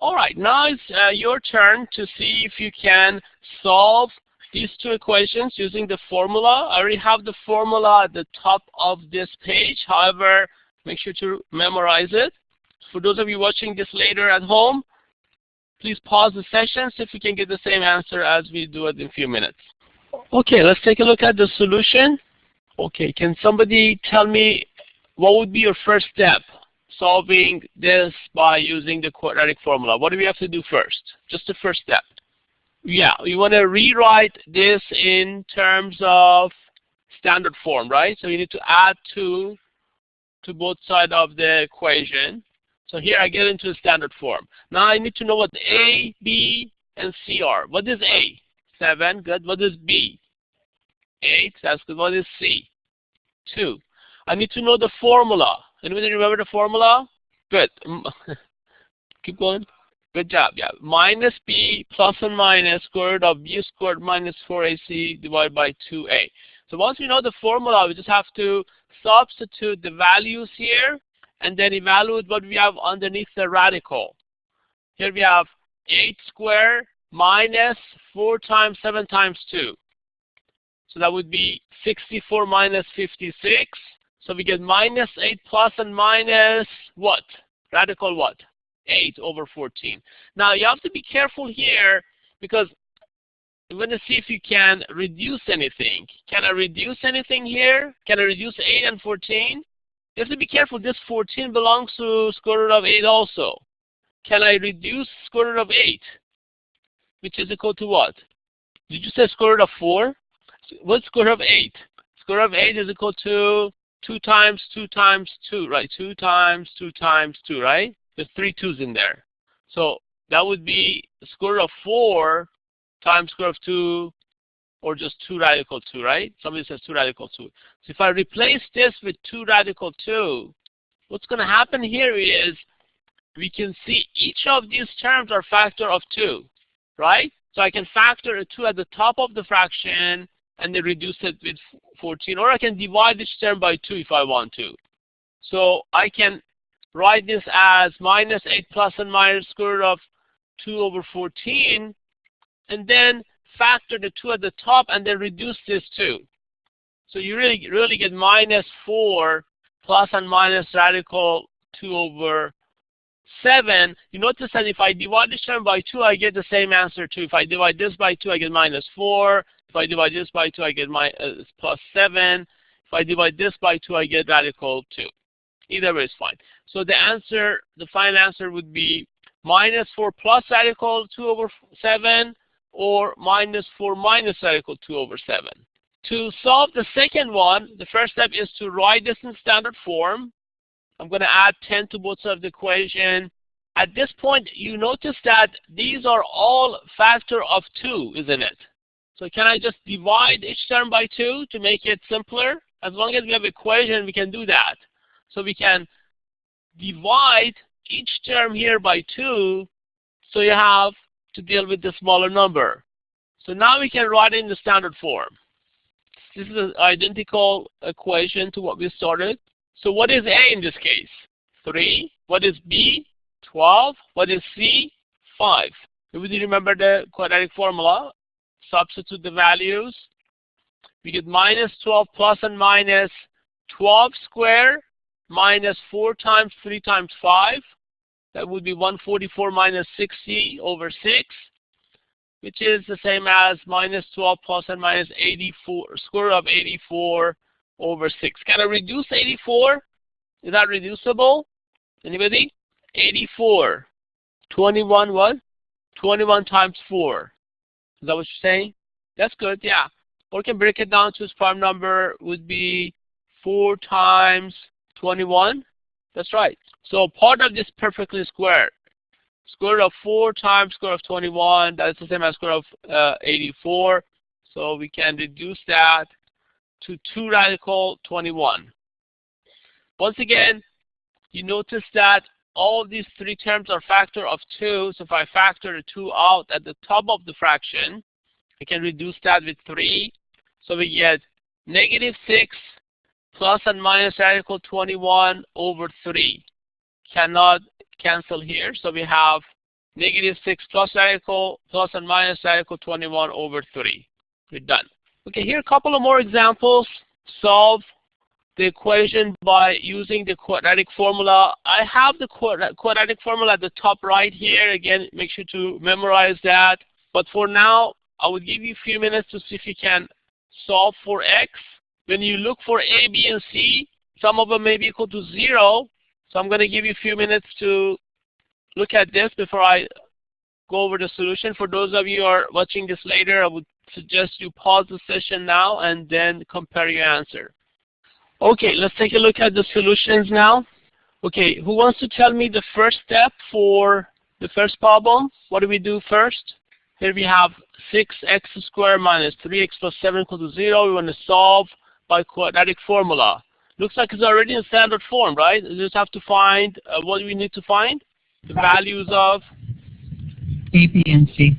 All right, now it's your turn to see if you can solve these two equations using the formula. I already have the formula at the top of this page. However, make sure to memorize it. For those of you watching this later at home, please pause the session, see if you can get the same answer as we do it in a few minutes. Okay, let's take a look at the solution. Okay, can somebody tell me what would be your first step solving this by using the quadratic formula? What do we have to do first? Just the first step. Yeah, we want to rewrite this in terms of standard form, right? So you need to add 2 to both sides of the equation. So here I get into the standard form. Now I need to know what A, B, and C are. What is A? 7, good. What is B? 8, that's good. What is C? 2. I need to know the formula. Anybody remember the formula? Good. Keep going. Good job, yeah. Minus B plus and minus square root of B squared minus 4AC divided by 2A. So once we know the formula, we just have to substitute the values here and then evaluate what we have underneath the radical. Here we have 8 squared minus 4 times 7 times 2. So that would be 64 minus 56. So we get minus 8 plus and minus what? Radical what? 8 over 14. Now you have to be careful here because you want to see if you can reduce anything. Can I reduce anything here? Can I reduce 8 and 14? You have to be careful. This 14 belongs to square root of 8 also. Can I reduce square root of 8? Which is equal to what? Did you say square root of 4? What's square root of 8? Square root of 8 is equal to 2 times 2 times 2, right? 2 times 2 times 2, right? There's 3 2's in there. So that would be square root of 4 times square root of 2, or just 2 radical 2, right? Somebody says 2 radical 2. So if I replace this with 2 radical 2, what's going to happen here is we can see each of these terms are factor of 2, right? So I can factor a 2 at the top of the fraction and then reduce it with 14, or I can divide each term by 2 if I want to. So I can write this as minus 8 plus and minus square root of 2 over 14, and then factor the 2 at the top and then reduce this 2. So you really get minus 4 plus and minus radical 2 over 7. You notice that if I divide this term by 2, I get the same answer too. If I divide this by 2, I get minus 4. If I divide this by 2, I get plus 7. If I divide this by 2, I get radical 2. Either way is fine. So the answer, the final answer would be minus 4 plus radical 2 over 7, or minus 4 minus radical 2 over 7. To solve the second one, the first step is to write this in standard form. I'm going to add 10 to both sides of the equation. At this point, you notice that these are all factor of 2, isn't it? So can I just divide each term by 2 to make it simpler? As long as we have equation, we can do that. So we can divide each term here by 2, so you have to deal with the smaller number. So now we can write it in the standard form. This is an identical equation to what we started. So what is A in this case? 3. What is B? 12. What is C? 5. If we remember the quadratic formula, substitute the values. We get minus 12 plus and minus 12 squared minus 4 times 3 times 5. That would be 144 minus 60 over 6, which is the same as minus 12 plus and minus 84, square root of 84 over 6. Can I reduce 84? Is that reducible? Anybody? 84. 21 what? 21 times 4. Is that what you're saying? That's good, yeah. Or we can break it down to its prime number would be 4 times 21. That's right. So part of this perfectly squared. Square root of 4 times square root of 21, that is the same as square root of 84. So we can reduce that to 2 radical 21. Once again, you notice that all these 3 terms are factor of 2. So if I factor the 2 out at the top of the fraction, I can reduce that with 3. So we get negative 6 plus and minus radical 21 over 3. Cannot cancel here. So we have -6 plus radical plus and minus radical 21 over 3. We're done. Okay, here are a couple of more examples. Solve the equation by using the quadratic formula. I have the quadratic formula at the top right here. Again, make sure to memorize that. But for now, I will give you a few minutes to see if you can solve for x. When you look for a, b, and c, some of them may be equal to 0. So I'm going to give you a few minutes to look at this before I go over the solution. For those of you who are watching this later, I would suggest you pause the session now and then compare your answer. Okay, let's take a look at the solutions now. Okay, who wants to tell me the first step for the first problem? What do we do first? Here we have 6x squared minus 3x plus 7 equal to 0. We want to solve by quadratic formula. Looks like it's already in standard form, right? We just have to find, what do we need to find? The values of? A, B, and C.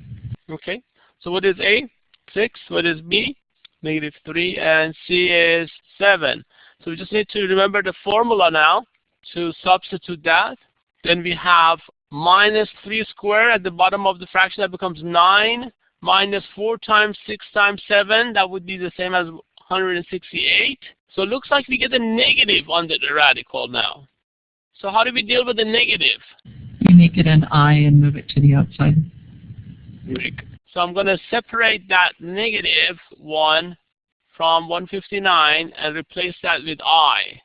Okay, so what is A? 6. What is B? -3. And C is 7. So we just need to remember the formula now to substitute that. Then we have -3 squared at the bottom of the fraction. That becomes 9. Minus 4 times 6 times 7. That would be the same as 168. So it looks like we get a negative under the radical now. So how do we deal with the negative? You make it an I and move it to the outside. So I'm going to separate that -1 from 159 and replace that with I.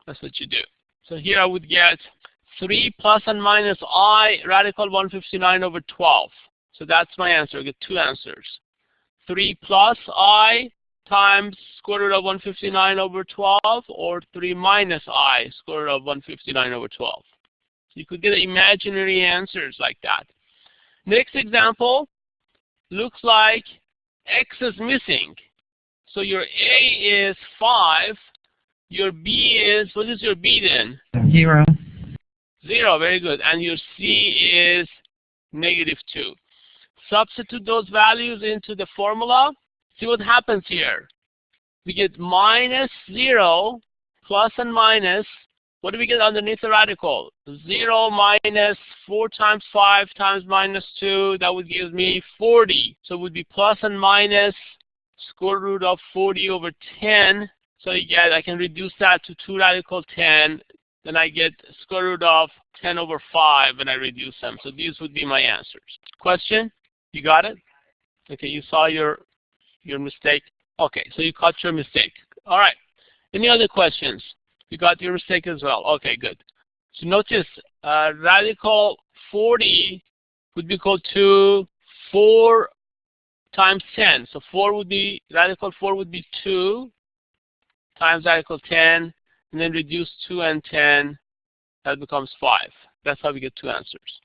That's what you do. So here I would get 3 plus and minus I radical 159 over 12. So that's my answer. I get two answers. 3 plus I times square root of 159 over 12, or 3 minus I square root of 159 over 12. So you could get imaginary answers like that. Next example, looks like x is missing. So your A is 5. Your B is, what is your B then? 0. 0, very good. And your C is -2. Substitute those values into the formula. See what happens here. We get -0 plus and minus. What do we get underneath the radical? 0 minus 4 times 5 times -2. That would give me 40. So it would be plus and minus square root of 40 over 10. So you get, I can reduce that to 2 radical 10. Then I get square root of 10 over 5 when I reduce them. So these would be my answers. Question? You got it? Okay, you saw your mistake. Okay, so you caught your mistake. All right. Any other questions? You got your mistake as well. Okay, good. So notice radical 40 would be equal to 4 times 10. So radical 4 would be 2 times radical 10, and then reduce 2 and 10. That becomes 5. That's how we get two answers.